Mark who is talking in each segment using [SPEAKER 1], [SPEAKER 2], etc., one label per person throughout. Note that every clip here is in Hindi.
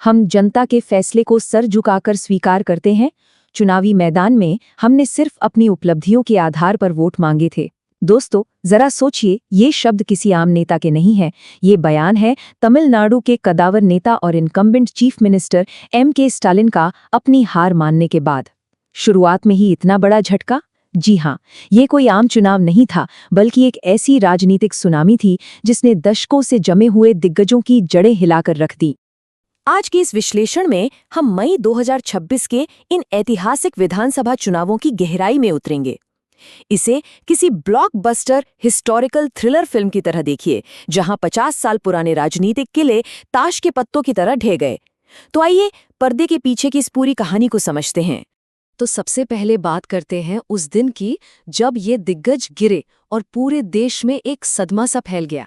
[SPEAKER 1] हम जनता के फैसले को सर झुकाकर स्वीकार करते हैं। चुनावी मैदान में हमने सिर्फ अपनी उपलब्धियों के आधार पर वोट मांगे थे। दोस्तों, जरा सोचिए, ये शब्द किसी आम नेता के नहीं है। ये बयान है तमिलनाडु के कदावर नेता और incumbent chief minister M.K. Stalin का अपनी हार मानने के बाद। शुरुआत में ही इतना बड़ा झटका? जी हाँ, ये कोई आम चुनाव नहीं था, बल्कि एक ऐसी राजनीतिक सुनामी थी जिसने दशकों से जमे हुए दिग्गजों की जड़ें हिलाकर रख दी।
[SPEAKER 2] आज के इस विश्लेषण में हम मई 2026 के इन ऐतिहासिक विधानसभा चुनावों की गहराई में उतरेंगे। इसे किसी ब्लॉकबस्टर हिस्टोरिकल थ्रिलर फिल्म की तरह देखिए, जहां 50 साल पुराने राजनीतिक किले ताश के पत्तों की तरह ढह गए। तो आइए पर्दे के पीछे की इस पूरी कहानी को समझते हैं।
[SPEAKER 3] तो सबसे पहले बात करते हैं उस दिन की जब ये दिग्गज गिरे और पूरे देश में एक सदमा सा फैल गया।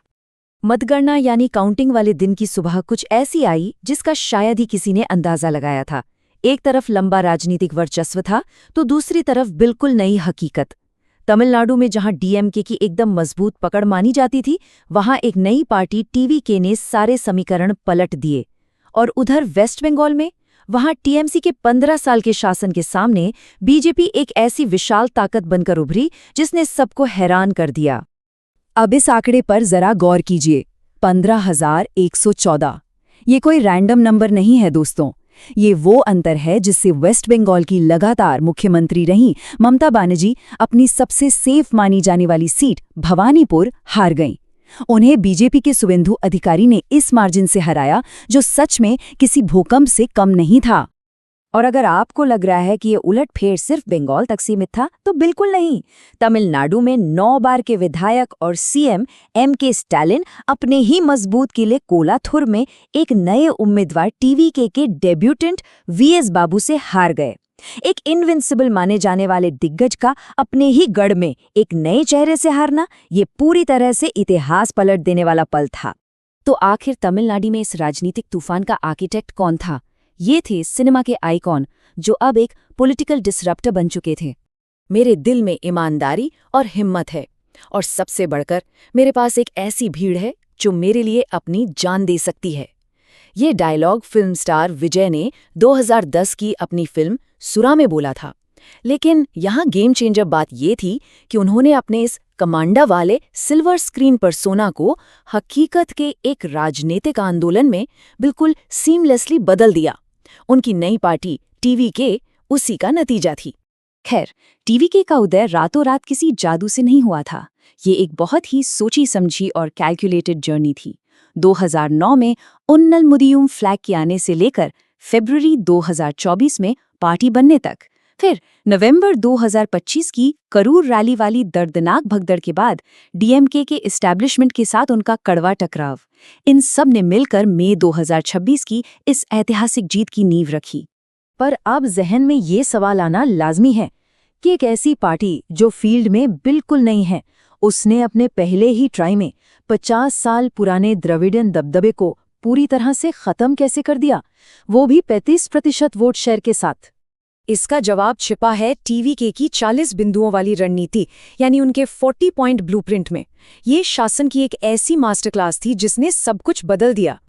[SPEAKER 2] मतगणना यानी काउंटिंग वाले दिन की सुबह कुछ ऐसी आई जिसका शायद ही किसी ने अंदाजा लगाया था। एक तरफ लंबा राजनीतिक वर्चस्व था तो दूसरी तरफ बिल्कुल नई हकीकत। तमिलनाडु में जहां DMK की एकदम मजबूत पकड़ मानी जाती थी, वहां एक नई पार्टी TVK ने सारे समीकरण पलट दिए। और उधर वेस्ट बंगाल में, वहां TMC के 15 साल के शासन के सामने BJP एक ऐसी विशाल ताकत बनकर उभरी जिसने सबको हैरान कर दिया।
[SPEAKER 3] अब इस आंकड़े पर जरा गौर कीजिए, 15,114। ये कोई रैंडम नंबर नहीं है दोस्तों। ये वो अंतर है जिससे वेस्ट बंगाल की लगातार मुख्यमंत्री रहीं ममता बनर्जी अपनी सबसे सेफ मानी जाने वाली सीट भवानीपुर हार गईं। उन्हें BJP के शुभेंदु अधिकारी ने इस मार्जिन से हराया जो सच में किसी भूकंप से कम नहीं था।
[SPEAKER 2] और अगर आपको लग रहा है कि ये उलटफेर सिर्फ बंगाल तक सीमित था, तो बिल्कुल नहीं। तमिलनाडु में 9 बार के विधायक और CM M.K. स्टालिन अपने ही मजबूत किले कोलाथुर में एक नए उम्मीदवार TVK के डेब्यूटेंट VS बाबू से हार गए। एक इनविंसिबल माने जाने वाले दिग्गज का अपने ही गढ़ में एक नए चेहरे से हारना, ये पूरी तरह से इतिहास पलट देने वाला पल था। तो आखिर तमिलनाडु में इस राजनीतिक तूफान का आर्किटेक्ट कौन था? ये थे सिनेमा के आइकॉन जो अब एक पॉलिटिकल डिसरप्टर बन चुके थे। मेरे दिल में ईमानदारी और हिम्मत है, और सबसे बढ़कर मेरे पास एक ऐसी भीड़ है जो मेरे लिए अपनी जान दे सकती है। ये डायलॉग फिल्म स्टार विजय ने 2010 की अपनी फिल्म सुरा में बोला था। लेकिन यहाँ गेम चेंजर बात ये थी कि उन्होंने अपने इस कमांडा वाले सिल्वर स्क्रीन पर्सोना को हकीकत के एक राजनीतिक आंदोलन में बिल्कुल सीमलेसली बदल दिया। उनकी नई पार्टी TVK उसी का नतीजा थी। खैर, TVK का उदय रातों रात किसी जादू से नहीं हुआ था। ये एक बहुत ही सोची समझी और कैलकुलेटेड जर्नी थी। 2009 में उन्नल मुदियुम फ्लैग के आने से लेकर फरवरी 2024 में पार्टी बनने तक, फिर नवंबर 2025 की करूर रैली वाली दर्दनाक भगदड़ के बाद DMK के एस्टैब्लिशमेंट के साथ उनका कड़वा टकराव, इन सब ने मिलकर मई 2026 की इस ऐतिहासिक जीत की नींव रखी। पर अब जहन में ये सवाल आना लाजमी है कि एक ऐसी पार्टी जो फील्ड में बिल्कुल नहीं है, उसने अपने पहले ही ट्राई में 50 साल पुराने द्रविडियन दबदबे को पूरी तरह से खत्म कैसे कर दिया, वो भी 35% वोट शेयर के साथ। इसका जवाब छिपा है TVK की 40 बिंदुओं वाली रणनीति, यानी उनके 40 पॉइंट ब्लूप्रिंट में। ये शासन की एक ऐसी मास्टर क्लास थी जिसने सब कुछ बदल दिया।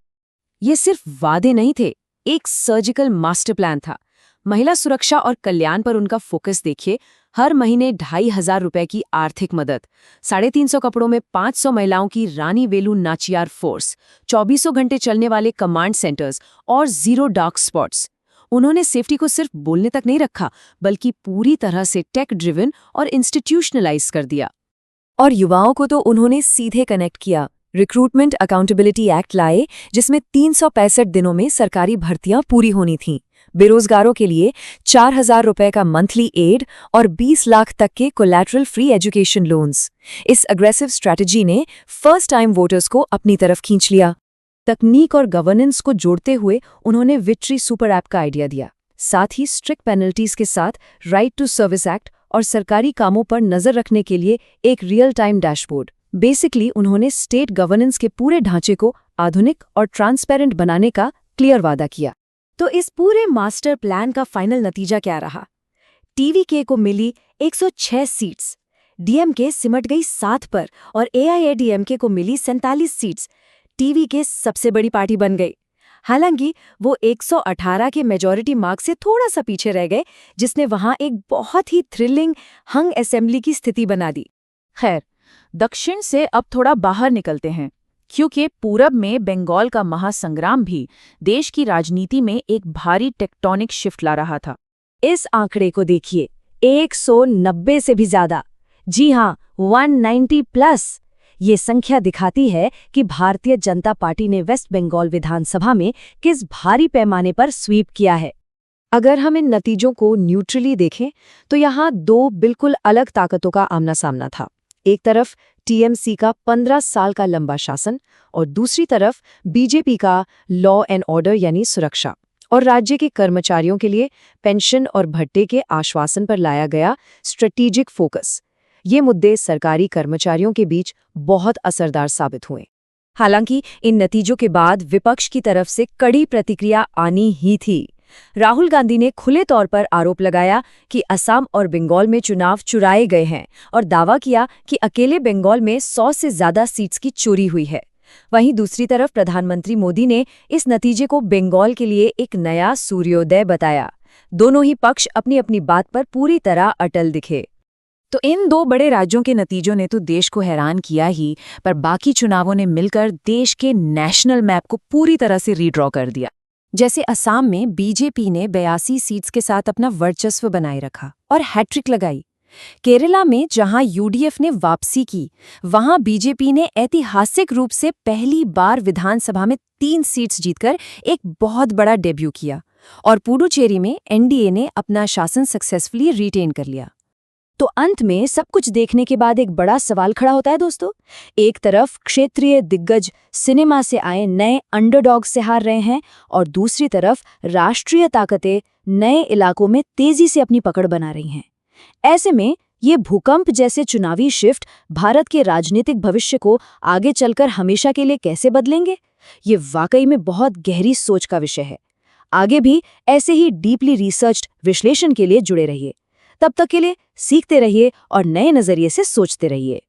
[SPEAKER 2] ये सिर्फ वादे नहीं थे, एक सर्जिकल मास्टर प्लान था। महिला सुरक्षा और कल्याण पर उनका फोकस देखिए। हर महीने 2,500 रुपए की आर्थिक मदद, 350 कपड़ों में 500 महिलाओं की रानी वेलु नाचियार फोर्स, 24 घंटे चलने वाले कमांड सेंटर्स और 0 डार्क स्पॉट्स। उन्होंने सेफ्टी को सिर्फ बोलने तक नहीं रखा, बल्कि पूरी तरह से टेक ड्रिवन और इंस्टीट्यूशनलाइज कर दिया। और युवाओं को तो उन्होंने सीधे कनेक्ट किया। रिक्रूटमेंट अकाउंटेबिलिटी एक्ट लाए, जिसमें 365 दिनों में सरकारी भर्तियां पूरी होनी थीं। बेरोजगारों के लिए 4,000 रुपए का मंथली एड और 20 लाख तक के कोलैटरल फ्री एजुकेशन लोन्स। इस अग्रेसिव स्ट्रैटेजी ने फर्स्ट टाइम वोटर्स को अपनी तरफ खींच लिया। तकनीक और गवर्नेंस को जोड़ते हुए उन्होंने विक्ट्री सुपर ऐप का आइडिया दिया। साथ ही स्ट्रिक्ट पेनल्टीज के साथ राइट टू सर्विस एक्ट और सरकारी कामों पर नजर रखने के लिए एक रियल टाइम डैशबोर्ड। बेसिकली उन्होंने स्टेट गवर्नेंस के पूरे ढांचे को आधुनिक और ट्रांसपेरेंट बनाने का क्लियर वादा किया। तो इस पूरे मास्टर प्लान का फाइनल नतीजा क्या रहा? TVK को मिली 106 सीट्स, DMK सिमट गई 7 पर और AIADMK को मिली 47 सीट्स। TVK सबसे बड़ी पार्टी बन गई। हालांकि वो 118 के मेजॉरिटी मार्क से थोड़ा सा पीछे रह गए, जिसने वहां एक बहुत ही थ्रिलिंग हंग असेंबली की स्थिति बना दी।
[SPEAKER 4] खैर, दक्षिण से अब थोड़ा बाहर निकलते हैं, क्योंकि पूरब में बंगाल का महासंग्राम भी देश की राजनीति में एक भारी टेक्टोनिक शिफ्ट ला रहा था।
[SPEAKER 2] इस आंकड़े को देखिए, 190 से भी ज्यादा, जी हाँ 190 प्लस। ये संख्या दिखाती है कि भारतीय जनता पार्टी ने वेस्ट बंगाल विधानसभा में किस भारी पैमाने पर स्वीप किया है। अगर हम इन नतीजों को न्यूट्रली देखें तो यहाँ दो बिल्कुल अलग ताकतों का आमना सामना था। एक तरफ टीएमसी का 15 साल का लंबा शासन और दूसरी तरफ बीजेपी का लॉ एंड ऑर्डर यानी सुरक्षा और राज्य के कर्मचारियों के लिए पेंशन और भत्ते के आश्वासन पर लाया गया स्ट्रेटेजिक फोकस। ये मुद्दे सरकारी कर्मचारियों के बीच बहुत असरदार साबित हुए। हालांकि इन नतीजों के बाद विपक्ष की तरफ से कड़ी प्रतिक्रिया आनी ही थी। राहुल गांधी ने खुले तौर पर आरोप लगाया कि असम और बंगाल में चुनाव चुराए गए हैं और दावा किया कि अकेले बंगाल में 100 से ज्यादा सीट्स की चोरी हुई है। वहीं दूसरी तरफ प्रधानमंत्री मोदी ने इस नतीजे को बंगाल के लिए एक नया सूर्योदय बताया। दोनों ही पक्ष अपनी अपनी बात पर पूरी तरह अटल दिखे।
[SPEAKER 4] तो इन दो बड़े राज्यों के नतीजों ने तो देश को हैरान किया ही, पर बाकी चुनावों ने मिलकर देश के नेशनल मैप को पूरी तरह से रीड्रॉ कर दिया।
[SPEAKER 2] जैसे असम में बीजेपी ने 82 सीट्स के साथ अपना वर्चस्व बनाए रखा और हैट्रिक लगाई। केरला में जहां यूडीएफ ने वापसी की, वहां बीजेपी ने ऐतिहासिक रूप से पहली बार विधानसभा में 3 सीट्स जीतकर एक बहुत बड़ा डेब्यू किया और पुडुचेरी में एनडीए ने अपना शासन सक्सेसफुली रिटेन कर लिया। तो अंत में सब कुछ देखने के बाद एक बड़ा सवाल खड़ा होता है दोस्तों। एक तरफ क्षेत्रीय दिग्गज सिनेमा से आए नए अंडरडॉग से हार रहे हैं और दूसरी तरफ राष्ट्रीय ताकतें नए इलाकों में तेजी से अपनी पकड़ बना रही हैं। ऐसे में ये भूकंप जैसे चुनावी शिफ्ट भारत के राजनीतिक भविष्य को आगे चलकर हमेशा के लिए कैसे बदलेंगे, ये वाकई में बहुत गहरी सोच का विषय है। आगे भी ऐसे ही डीपली रिसर्च्ड विश्लेषण के लिए जुड़े रहिए। तब तक के लिए सीखते रहिए और नए नजरिए से सोचते रहिए।